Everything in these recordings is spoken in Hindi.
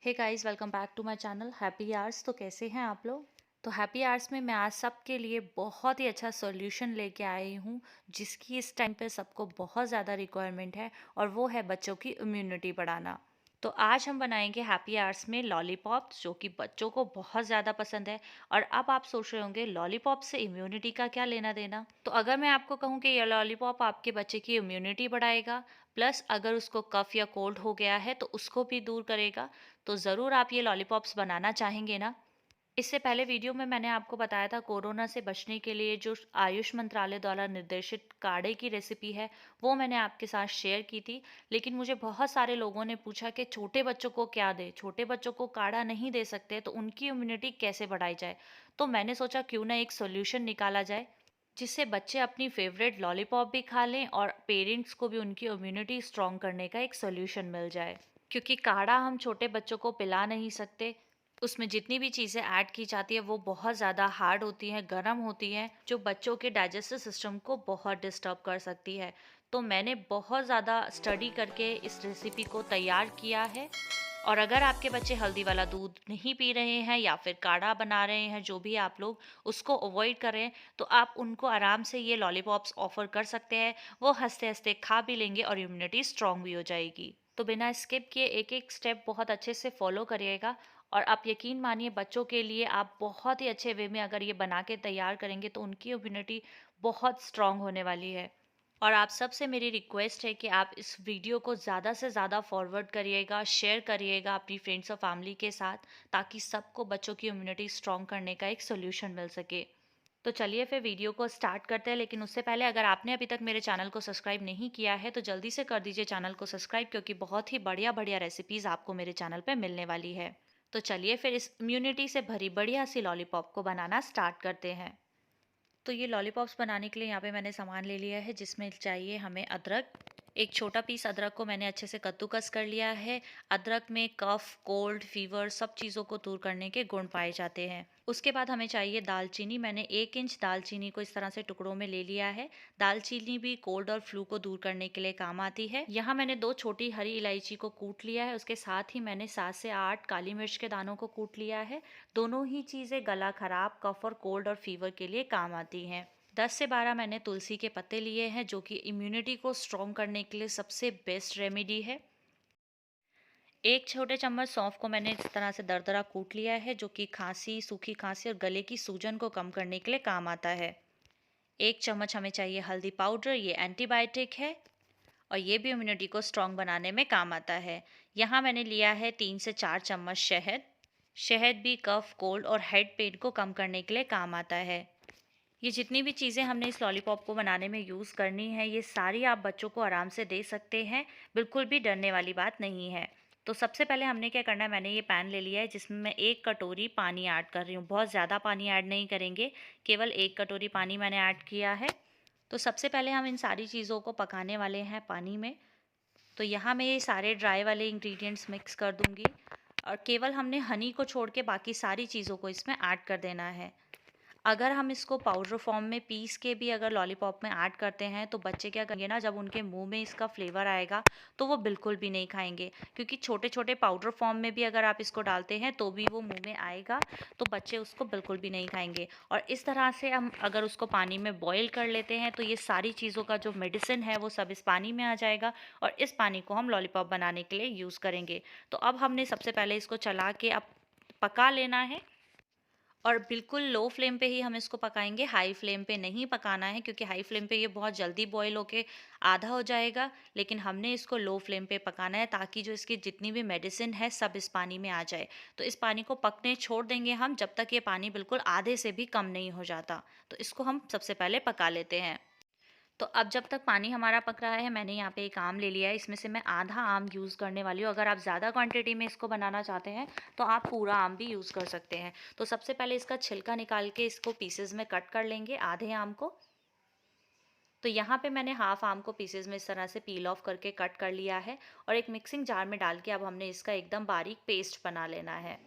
Hey guys, welcome back to my channel happy hours. तो कैसे हैं आप लोग? तो हैप्पी आवर्स में मैं आज सबके लिए बहुत ही अच्छा सॉल्यूशन लेके आई हूँ, जिसकी इस टाइम पे सबको बहुत ज़्यादा रिक्वायरमेंट है, और वो है बच्चों की इम्यूनिटी बढ़ाना। तो आज हम बनाएंगे हैप्पी आवर्स में लॉलीपॉप, जो कि बच्चों को बहुत ज़्यादा पसंद है। और अब आप सोच रहे होंगे लॉलीपॉप से इम्यूनिटी का क्या लेना देना। तो अगर मैं आपको कहूँ कि ये लॉलीपॉप आपके बच्चे की इम्यूनिटी बढ़ाएगा, प्लस अगर उसको कफ या कोल्ड हो गया है तो उसको भी दूर करेगा, तो ज़रूर आप ये लॉलीपॉप्स बनाना चाहेंगे ना। इससे पहले वीडियो में मैंने आपको बताया था कोरोना से बचने के लिए जो आयुष मंत्रालय द्वारा निर्देशित काढ़े की रेसिपी है, वो मैंने आपके साथ शेयर की थी। लेकिन मुझे बहुत सारे लोगों ने पूछा कि छोटे बच्चों को क्या दें, छोटे बच्चों को काढ़ा नहीं दे सकते तो उनकी इम्यूनिटी कैसे बढ़ाई जाए। तो मैंने सोचा क्यों ना एक सोल्यूशन निकाला जाए, जिससे बच्चे अपनी फेवरेट लॉलीपॉप भी खा लें और पेरेंट्स को भी उनकी इम्यूनिटी स्ट्रॉन्ग करने का एक सोल्यूशन मिल जाए। क्योंकि काढ़ा हम छोटे बच्चों को पिला नहीं सकते, उसमें जितनी भी चीज़ें ऐड की जाती है वो बहुत ज़्यादा हार्ड होती हैं, गर्म होती हैं, जो बच्चों के डाइजेस्टिव सिस्टम को बहुत डिस्टर्ब कर सकती है। तो मैंने बहुत ज़्यादा स्टडी करके इस रेसिपी को तैयार किया है। और अगर आपके बच्चे हल्दी वाला दूध नहीं पी रहे हैं या फिर काढ़ा बना रहे हैं, जो भी आप लोग उसको अवॉइड करें, तो आप उनको आराम से ये लॉलीपॉप्स ऑफर कर सकते हैं। वो हंसते हंसते खा भी लेंगे और इम्यूनिटी स्ट्रांग भी हो जाएगी। तो बिना स्किप किए एक एक स्टेप बहुत अच्छे से फॉलो करिएगा, और आप यकीन मानिए बच्चों के लिए आप बहुत ही अच्छे वे में अगर ये बना के तैयार करेंगे तो उनकी इम्यूनिटी बहुत स्ट्रांग होने वाली है। और आप सबसे मेरी रिक्वेस्ट है कि आप इस वीडियो को ज़्यादा से ज़्यादा फॉरवर्ड करिएगा, शेयर करिएगा अपनी फ्रेंड्स और फैमिली के साथ, ताकि सबको बच्चों की इम्यूनिटी स्ट्रॉन्ग करने का एक सोल्यूशन मिल सके। तो चलिए फिर वीडियो को स्टार्ट करते हैं। लेकिन उससे पहले अगर आपने अभी तक मेरे चैनल को सब्सक्राइब नहीं किया है तो जल्दी से कर दीजिए चैनल को सब्सक्राइब, क्योंकि बहुत ही बढ़िया बढ़िया रेसिपीज़ आपको मेरे चैनल पर मिलने वाली है। तो चलिए फिर इस इम्यूनिटी से भरी बढ़िया सी लॉलीपॉप को बनाना स्टार्ट करते हैं। तो ये लॉलीपॉप्स बनाने के लिए यहाँ पे मैंने सामान ले लिया है, जिसमें चाहिए हमें अदरक। एक छोटा पीस अदरक को मैंने अच्छे से कद्दूकस कर लिया है। अदरक में कफ, कोल्ड, फीवर सब चीज़ों को दूर करने के गुण पाए जाते हैं। उसके बाद हमें चाहिए दालचीनी। मैंने 1 इंच दालचीनी को इस तरह से टुकड़ों में ले लिया है। दालचीनी भी कोल्ड और फ्लू को दूर करने के लिए काम आती है। यहाँ मैंने 2 छोटी हरी इलायची को कूट लिया है। उसके साथ ही मैंने 7 से 8 काली मिर्च के दानों को कूट लिया है। दोनों ही चीज़ें गला खराब, कफ और कोल्ड और फीवर के लिए काम आती हैं। 10 से 12 मैंने तुलसी के पत्ते लिए हैं, जो कि इम्यूनिटी को स्ट्रॉन्ग करने के लिए सबसे बेस्ट रेमेडी है। एक छोटे चम्मच सौंफ को मैंने इस तरह से दरदरा कूट लिया है, जो कि खांसी, सूखी खांसी और गले की सूजन को कम करने के लिए काम आता है। 1 चम्मच हमें चाहिए हल्दी पाउडर, ये एंटीबायोटिक है और ये भी इम्यूनिटी को स्ट्रॉन्ग बनाने में काम आता है। यहाँ मैंने लिया है 3 से 4 चम्मच शहद। शहद भी कफ, कोल्ड और हेड पेन को कम करने के लिए काम आता है। ये जितनी भी चीज़ें हमने इस लॉलीपॉप को बनाने में यूज़ करनी है, ये सारी आप बच्चों को आराम से दे सकते हैं। बिल्कुल भी डरने वाली बात नहीं है। तो सबसे पहले हमने क्या करना है, मैंने ये पैन ले लिया है जिसमें मैं 1 कटोरी पानी ऐड कर रही हूँ। बहुत ज़्यादा पानी ऐड नहीं करेंगे, केवल 1 कटोरी पानी मैंने ऐड किया है। तो सबसे पहले हम इन सारी चीज़ों को पकाने वाले हैं पानी में। तो यहाँ मैं ये सारे ड्राई वाले इंग्रेडिएंट्स मिक्स कर दूँगी, और केवल हमने हनी को छोड़ के बाकी सारी चीज़ों को इसमें ऐड कर देना है। अगर हम इसको पाउडर फॉर्म में पीस के भी अगर लॉलीपॉप में ऐड करते हैं तो बच्चे क्या करेंगे ना, जब उनके मुंह में इसका फ्लेवर आएगा तो वो बिल्कुल भी नहीं खाएंगे। क्योंकि छोटे छोटे पाउडर फॉर्म में भी अगर आप इसको डालते हैं तो भी वो मुंह में आएगा, तो बच्चे उसको बिल्कुल भी नहीं खाएंगे। और इस तरह से हम अगर उसको पानी में बॉईल कर लेते हैं तो ये सारी चीज़ों का जो मेडिसिन है वो सब इस पानी में आ जाएगा, और इस पानी को हम लॉलीपॉप बनाने के लिए यूज़ करेंगे। तो अब हमने सबसे पहले इसको चला के अब पका लेना है, और बिल्कुल लो फ्लेम पे ही हम इसको पकाएंगे, हाई फ्लेम पे नहीं पकाना है, क्योंकि हाई फ्लेम पे ये बहुत जल्दी बॉईल होके आधा हो जाएगा। लेकिन हमने इसको लो फ्लेम पे पकाना है ताकि जो इसकी जितनी भी मेडिसिन है सब इस पानी में आ जाए। तो इस पानी को पकने छोड़ देंगे हम जब तक ये पानी बिल्कुल आधे से भी कम नहीं हो जाता। तो इसको हम सबसे पहले पका लेते हैं। तो अब जब तक पानी हमारा पक रहा है, मैंने यहाँ पे एक आम ले लिया है। इसमें से मैं आधा आम यूज़ करने वाली हूँ। अगर आप ज़्यादा क्वांटिटी में इसको बनाना चाहते हैं तो आप पूरा आम भी यूज़ कर सकते हैं। तो सबसे पहले इसका छिलका निकाल के इसको पीसेस में कट कर लेंगे, आधे आम को। तो यहाँ पे मैंने हाफ आम को पीसेस में इस तरह से पील ऑफ करके कट कर लिया है, और एक मिक्सिंग जार में डाल के अब हमने इसका एकदम बारीक पेस्ट बना लेना है।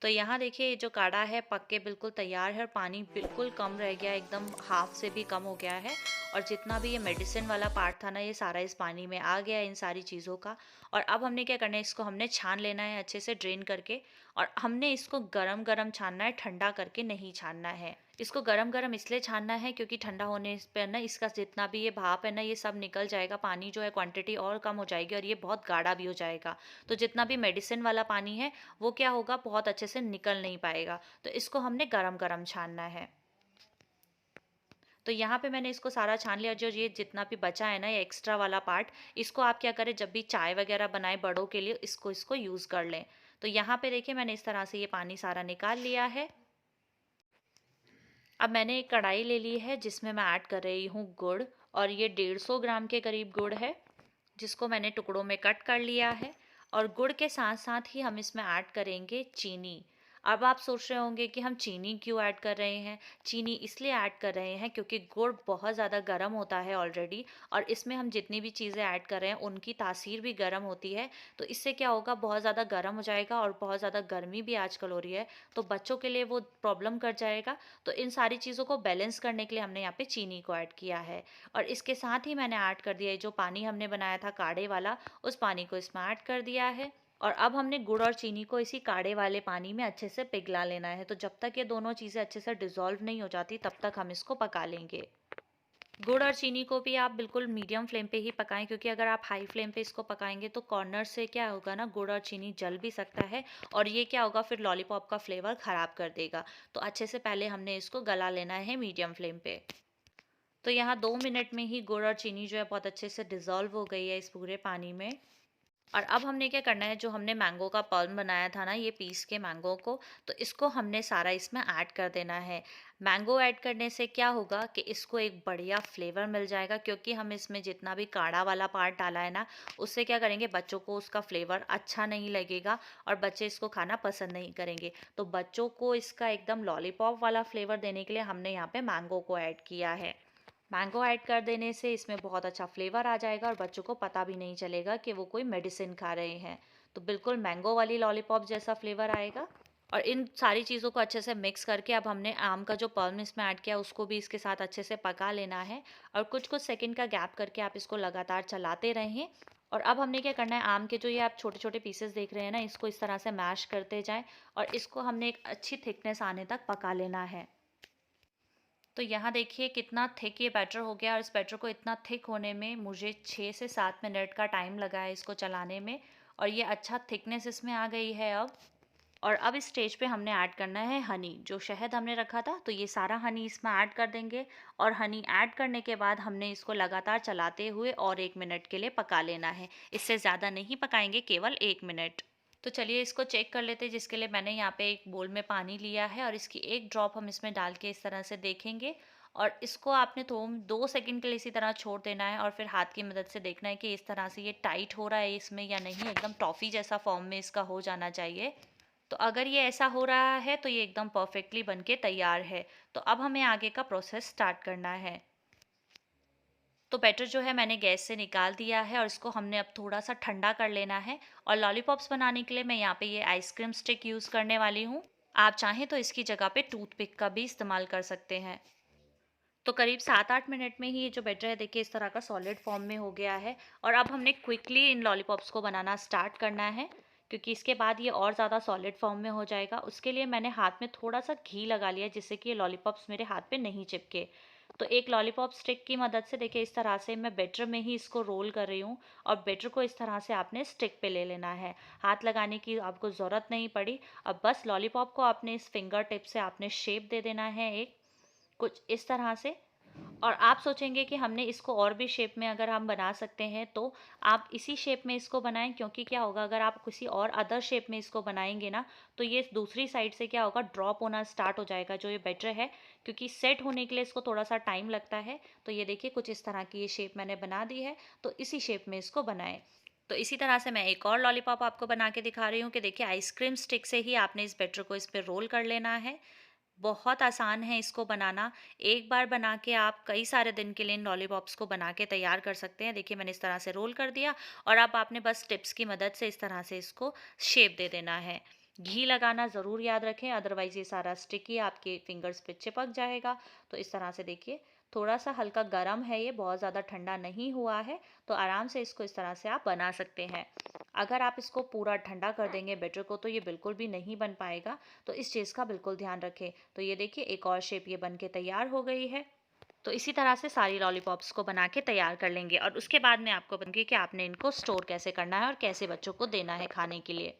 तो यहाँ देखिए ये जो काढ़ा है पक के बिल्कुल तैयार है, और पानी बिल्कुल कम रह गया, एकदम हाफ से भी कम हो गया है। और जितना भी ये मेडिसिन वाला पार्ट था ना, ये सारा इस पानी में आ गया है इन सारी चीज़ों का। और अब हमने क्या करना है, इसको हमने छान लेना है अच्छे से ड्रेन करके। और हमने इसको गरम गरम छानना है, ठंडा करके नहीं छानना है। इसको गरम गरम इसलिए छानना है क्योंकि ठंडा होने पर ना इसका जितना भी ये भाप है ना ये सब निकल जाएगा, पानी जो है क्वांटिटी और कम हो जाएगी और ये बहुत गाढ़ा भी हो जाएगा। तो जितना भी मेडिसिन वाला पानी है वो क्या होगा, बहुत अच्छे से निकल नहीं पाएगा। तो इसको हमने गरम गरम छानना है। तो यहाँ पे मैंने इसको सारा छान लिया। जो ये जितना भी बचा है ना ये एक्स्ट्रा वाला पार्ट, इसको आप क्या करें, जब भी चाय वगैरह बनाए बड़ों के लिए इसको इसको यूज़ कर लें। तो यहाँ पे देखिए मैंने इस तरह से ये पानी सारा निकाल लिया है। अब मैंने एक कढ़ाई ले ली है जिसमें मैं ऐड कर रही हूँ गुड़। और ये 150 ग्राम के करीब गुड़ है जिसको मैंने टुकड़ों में कट कर लिया है। और गुड़ के साथ साथ ही हम इसमें ऐड करेंगे चीनी। अब आप सोच रहे होंगे कि हम चीनी क्यों ऐड कर रहे हैं। चीनी इसलिए ऐड कर रहे हैं क्योंकि गुड़ बहुत ज़्यादा गर्म होता है ऑलरेडी, और इसमें हम जितनी भी चीज़ें ऐड कर रहे हैं उनकी तासीर भी गर्म होती है। तो इससे क्या होगा, बहुत ज़्यादा गर्म हो जाएगा और बहुत ज़्यादा गर्मी भी आजकल हो रही है, तो बच्चों के लिए वो प्रॉब्लम कर जाएगा। तो इन सारी चीज़ों को बैलेंस करने के लिए हमने यहाँ पे चीनी को ऐड किया है। और इसके साथ ही मैंने ऐड कर दिया है जो पानी हमने बनाया था काढ़े वाला, उस पानी को इसमें ऐड कर दिया है। और अब हमने गुड़ और चीनी को इसी काढ़े वाले पानी में अच्छे से पिघला लेना है। तो जब तक ये दोनों चीज़ें अच्छे से डिज़ोल्व नहीं हो जाती तब तक हम इसको पका लेंगे। गुड़ और चीनी को भी आप बिल्कुल मीडियम फ्लेम पे ही पकाएं, क्योंकि अगर आप हाई फ्लेम पे इसको पकाएंगे तो कॉर्नर से क्या होगा ना, गुड़ और चीनी जल भी सकता है और ये क्या होगा, फिर लॉलीपॉप का फ्लेवर ख़राब कर देगा। तो अच्छे से पहले हमने इसको गला लेना है मीडियम फ्लेम पे। तो यहाँ 2 मिनट में ही गुड़ और चीनी जो है बहुत अच्छे से डिज़ोल्व हो गई है इस पूरे पानी में। और अब हमने क्या करना है, जो हमने मैंगो का पल्प बनाया था ना, ये पीस के मैंगो को, तो इसको हमने सारा इसमें ऐड कर देना है। मैंगो ऐड करने से क्या होगा कि इसको एक बढ़िया फ्लेवर मिल जाएगा, क्योंकि हम इसमें जितना भी काढ़ा वाला पार्ट डाला है ना, उससे क्या करेंगे, बच्चों को उसका फ्लेवर अच्छा नहीं लगेगा और बच्चे इसको खाना पसंद नहीं करेंगे। तो बच्चों को इसका एकदम लॉलीपॉप वाला फ्लेवर देने के लिए हमने यहाँ पे मैंगो को ऐड किया है। मैंगो ऐड कर देने से इसमें बहुत अच्छा फ्लेवर आ जाएगा और बच्चों को पता भी नहीं चलेगा कि वो कोई मेडिसिन खा रहे हैं। तो बिल्कुल मैंगो वाली लॉलीपॉप जैसा फ्लेवर आएगा। और इन सारी चीज़ों को अच्छे से मिक्स करके अब हमने आम का जो पल्म इसमें ऐड किया उसको भी इसके साथ अच्छे से पका लेना है। और कुछ कुछ सेकंड का गैप करके आप इसको लगातार चलाते रहें। और अब हमने क्या करना है, आम के जो ये आप छोटे छोटे पीसेस देख रहे हैं ना, इसको इस तरह से मैश करते जाएं और इसको हमने एक अच्छी थिकनेस आने तक पका लेना है। तो यहाँ देखिए कितना थिक ये बैटर हो गया, और इस बैटर को इतना थिक होने में मुझे 6 से 7 मिनट का टाइम लगा है इसको चलाने में। और ये अच्छा थिकनेस इसमें आ गई है अब। और अब इस स्टेज पे हमने ऐड करना है हनी, जो शहद हमने रखा था, तो ये सारा हनी इसमें ऐड कर देंगे। और हनी ऐड करने के बाद हमने इसको लगातार चलाते हुए और 1 मिनट के लिए पका लेना है। इससे ज़्यादा नहीं पकाएंगे, केवल 1 मिनट। तो चलिए इसको चेक कर लेते हैं, जिसके लिए मैंने यहाँ पे एक बोल में पानी लिया है और इसकी एक ड्रॉप हम इसमें डाल के इस तरह से देखेंगे। और इसको आपने 2 सेकंड के लिए इसी तरह छोड़ देना है और फिर हाथ की मदद से देखना है कि इस तरह से ये टाइट हो रहा है इसमें या नहीं, एकदम टॉफ़ी जैसा फॉर्म में इसका हो जाना चाहिए। तो अगर ये ऐसा हो रहा है तो ये एकदम परफेक्टली बनके तैयार है। तो अब हमें आगे का प्रोसेस स्टार्ट करना है। तो बैटर जो है मैंने गैस से निकाल दिया है और इसको हमने अब थोड़ा सा ठंडा कर लेना है। और लॉलीपॉप्स बनाने के लिए मैं यहाँ पे ये आइसक्रीम स्टिक यूज़ करने वाली हूँ। आप चाहें तो इसकी जगह पे टूथपिक का भी इस्तेमाल कर सकते हैं। तो करीब 7-8 मिनट में ही ये जो बैटर है देखिए इस तरह का सॉलिड फॉर्म में हो गया है। और अब हमने क्विकली इन लॉलीपॉप्स को बनाना स्टार्ट करना है, क्योंकि इसके बाद ये और ज़्यादा सॉलिड फॉर्म में हो जाएगा। उसके लिए मैंने हाथ में थोड़ा सा घी लगा लिया जिससे कि ये लॉलीपॉप्स मेरे हाथ पे नहीं चिपके। तो एक लॉलीपॉप स्टिक की मदद से देखिए इस तरह से मैं बैटर में ही इसको रोल कर रही हूँ। और बैटर को इस तरह से आपने स्टिक पे ले लेना है, हाथ लगाने की आपको ज़रूरत नहीं पड़ी। अब बस लॉलीपॉप को आपने इस फिंगर टिप से आपने शेप दे देना है एक, कुछ इस तरह से। और आप सोचेंगे कि हमने इसको और भी शेप में अगर हम बना सकते हैं, तो आप इसी शेप में इसको बनाएं, क्योंकि क्या होगा, अगर आप किसी और अदर शेप में इसको बनाएंगे ना, तो ये दूसरी साइड से क्या होगा, ड्रॉप होना स्टार्ट हो जाएगा जो ये बैटर है, क्योंकि सेट होने के लिए इसको थोड़ा सा टाइम लगता है। तो ये देखिए कुछ इस तरह की ये शेप मैंने बना दी है, तो इसी शेप में इसको बनाएं। तो इसी तरह से मैं एक और लॉलीपॉप आपको बना के दिखा रही हूँ कि देखिए आइसक्रीम स्टिक से ही आपने इस बैटर को इस पे रोल कर लेना है। बहुत आसान है इसको बनाना। एक बार बना के आप कई सारे दिन के लिए इन लॉलीपॉप्स को बना के तैयार कर सकते हैं। देखिए मैंने इस तरह से रोल कर दिया और अब आपने बस टिप्स की मदद से इस तरह से इसको शेप दे देना है। घी लगाना ज़रूर याद रखें, अदरवाइज़ ये सारा स्टिकी आपके फिंगर्स पे चिपक जाएगा। तो इस तरह से देखिए थोड़ा सा हल्का गरम है, ये बहुत ज़्यादा ठंडा नहीं हुआ है, तो आराम से इसको इस तरह से आप बना सकते हैं। अगर आप इसको पूरा ठंडा कर देंगे बैटर को तो ये बिल्कुल भी नहीं बन पाएगा। तो इस चीज़ का बिल्कुल ध्यान रखें। तो ये देखिए एक और शेप ये बन के तैयार हो गई है। तो इसी तरह से सारी लॉलीपॉप्स को बना के तैयार कर लेंगे और उसके बाद मैं आपको बताऊंगी कि आपने इनको स्टोर कैसे करना है और कैसे बच्चों को देना है खाने के लिए।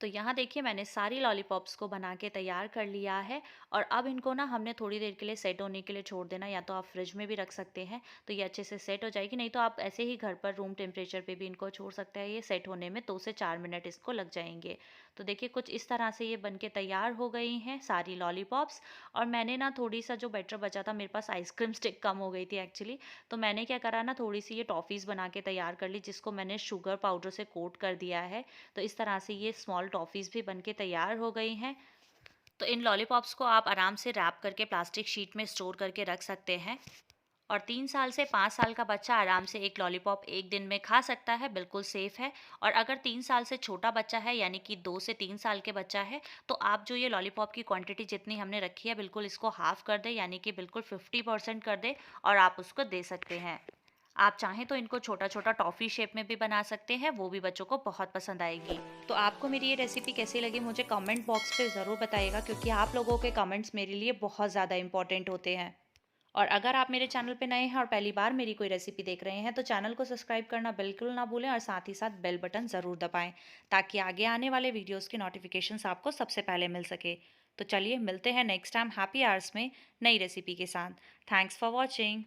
तो यहाँ देखिए मैंने सारी लॉलीपॉप्स को बना के तैयार कर लिया है और अब इनको ना हमने थोड़ी देर के लिए सेट होने के लिए छोड़ देना, या तो आप फ्रिज में भी रख सकते हैं तो ये अच्छे से सेट हो जाएगी, नहीं तो आप ऐसे ही घर पर रूम टेम्परेचर पे भी इनको छोड़ सकते हैं। ये सेट होने में 2 से 4 मिनट इसको लग जाएंगे। तो देखिए कुछ इस तरह से ये बन के तैयार हो गई हैं सारी लॉलीपॉप्स। और मैंने ना थोड़ी सा जो बैटर बचा था, मेरे पास आइसक्रीम स्टिक कम हो गई थी एक्चुअली, तो मैंने क्या करा ना थोड़ी सी ये टॉफ़ीज़ बना के तैयार कर ली जिसको मैंने शुगर पाउडर से कोट कर दिया है। तो इस तरह से ये स्मॉल टॉफ़ीज़ भी बनके तैयार हो गई हैं। तो इन लॉलीपॉप्स को आप आराम से रैप करके प्लास्टिक शीट में स्टोर करके रख सकते हैं और 3 साल से 5 साल का बच्चा आराम से 1 लॉलीपॉप 1 दिन में खा सकता है, बिल्कुल सेफ़ है। और अगर 3 साल से छोटा बच्चा है, यानी कि 2 से 3 साल के बच्चा है, तो आप जो ये लॉलीपॉप की क्वांटिटी जितनी हमने रखी है, बिल्कुल इसको हाफ़ कर दें, यानी कि बिल्कुल 50% कर दें और आप उसको दे सकते हैं। आप चाहें तो इनको छोटा-छोटा टॉफ़ी शेप में भी बना सकते हैं, वो भी बच्चों को बहुत पसंद आएगी। तो आपको मेरी ये रेसिपी कैसी लगी मुझे कमेंट बॉक्स पे ज़रूर बताइएगा, क्योंकि आप लोगों के कमेंट्स मेरे लिए बहुत ज़्यादा इम्पोर्टेंट होते हैं। और अगर आप मेरे चैनल पे नए हैं और पहली बार मेरी कोई रेसिपी देख रहे हैं तो चैनल को सब्सक्राइब करना बिल्कुल ना भूलें और साथ ही साथ बेल बटन ज़रूर दबाएं, ताकि आगे आने वाले वीडियोस की नोटिफिकेशंस आपको सबसे पहले मिल सके। तो चलिए मिलते हैं नेक्स्ट टाइम हैप्पी आवर्स में नई रेसिपी के साथ। Thanks for watching.